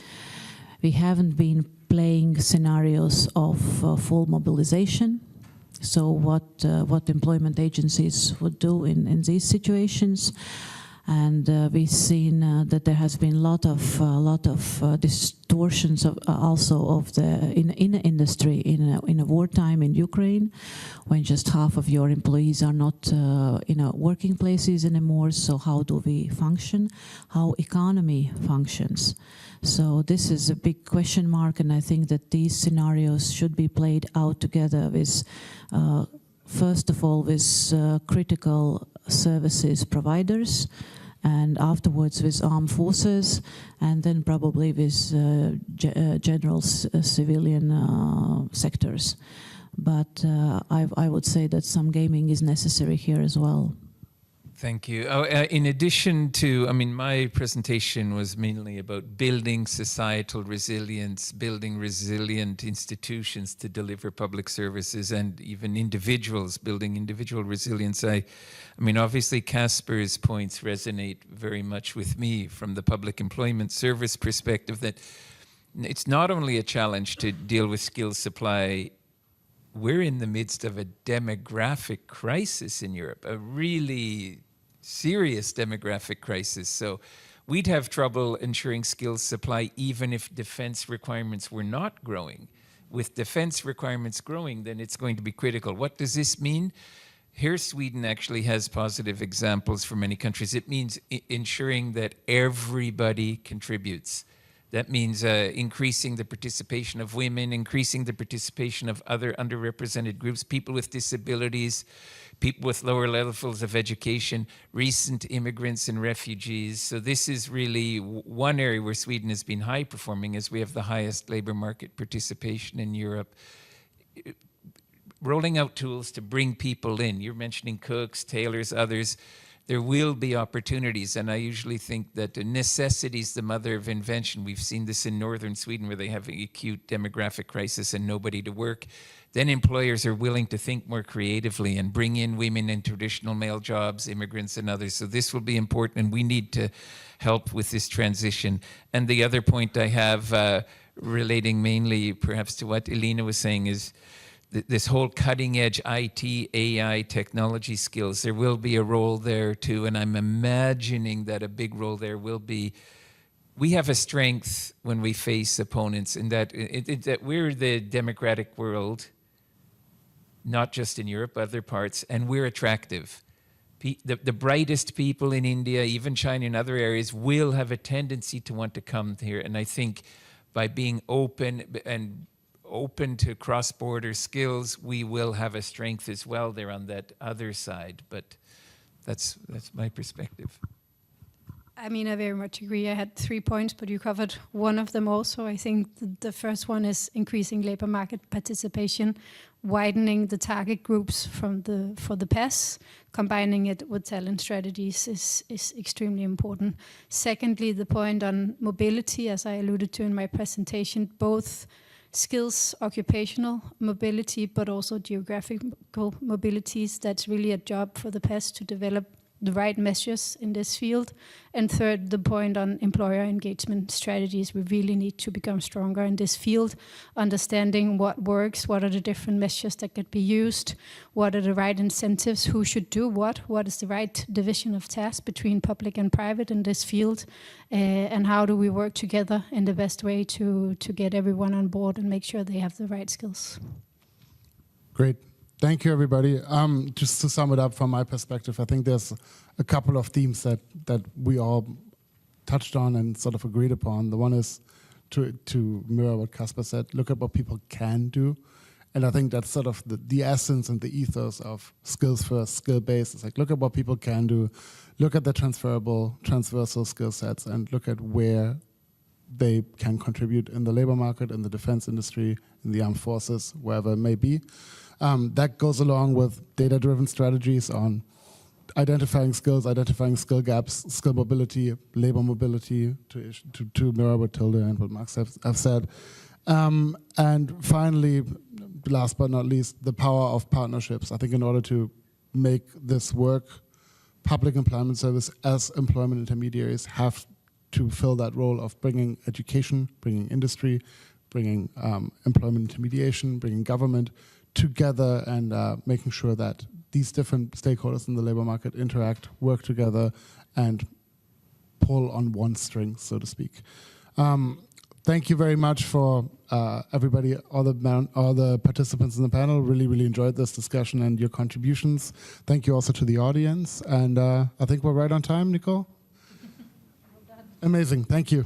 We haven't been playing scenarios of full mobilization. So what employment agencies would do in these situations. And we've seen that there has been a lot of distortions of in the industry in a wartime in Ukraine, when just half of your employees are not in working places anymore. So how do we function? How economy functions? So this is a big question mark, and I think that these scenarios should be played out together with, first of all, with critical services providers, and afterwards with armed forces, and then probably with general civilian sectors. But I would say that some gaming is necessary here as well. Thank you. In addition to, my presentation was mainly about building societal resilience, building resilient institutions to deliver public services, and even individuals, building individual resilience. Obviously Casper's points resonate very much with me from the public employment service perspective, that it's not only a challenge to deal with skills supply. We're in the midst of a demographic crisis in Europe, a really serious demographic crisis. So we'd have trouble ensuring skills supply even if defense requirements were not growing. With defense requirements growing, then it's going to be critical. What does this mean? Here, Sweden actually has positive examples for many countries. It means ensuring that everybody contributes, That means increasing the participation of women, increasing the participation of other underrepresented groups, people with disabilities, people with lower levels of education, recent immigrants and refugees. So this is really one area where Sweden has been high performing, as we have the highest labor market participation in Europe. Rolling out tools to bring people in. You're mentioning cooks, tailors, others. There will be opportunities, and I usually think that necessity is the mother of invention. We've seen this in northern Sweden, where they have an acute demographic crisis and nobody to work. Then employers are willing to think more creatively and bring in women in traditional male jobs, immigrants and others. So this will be important, and we need to help with this transition. And the other point I have, relating mainly perhaps to what Elina was saying, is this whole cutting edge IT, AI technology skills. There will be a role there too, and I'm imagining that a big role there will be, we have a strength when we face opponents in that, that we're the democratic world, not just in Europe, other parts, and we're attractive. The brightest people in India, even China and other areas, will have a tendency to want to come here. And I think by being open to cross-border skills, we will have a strength as well there on that other side. But that's my perspective. I mean, I very much agree. I had 3 points, but you covered one of them also. I think the first one is increasing labor market participation, widening the target groups for the PASS, combining it with talent strategies is extremely important. Secondly, the point on mobility, as I alluded to in my presentation, both skills, occupational mobility, but also geographical mobilities. That's really a job for the PASS to develop the right measures in this field. And third, the point on employer engagement strategies. We really need to become stronger in this field, understanding what works, what are the different measures that could be used, what are the right incentives, who should do what is the right division of tasks between public and private in this field, and how do we work together in the best way to get everyone on board and make sure they have the right skills. Great. Thank you, everybody. Just to sum it up from my perspective, I think there's a couple of themes that we all touched on and sort of agreed upon. The one is to mirror what Kasper said, look at what people can do. And I think that's sort of the essence and the ethos of skills first, skill based. It's like, look at what people can do, look at the transversal skill sets, and look at where they can contribute in the labor market, in the defense industry, in the armed forces, wherever it may be. That goes along with data-driven strategies on identifying skills, identifying skill gaps, skill mobility, labor mobility, to mirror what Tilde and what Max have said. And finally, last but not least, the power of partnerships. I think in order to make this work, public employment service as employment intermediaries have to fill that role of bringing education, bringing industry, bringing employment intermediation, bringing government together, and making sure that these different stakeholders in the labor market interact, work together, and pull on one string, so to speak. Thank you very much for everybody, all the participants in the panel. Really, really enjoyed this discussion and your contributions. Thank you also to the audience. And I think we're right on time, Nicole? Amazing. Thank you.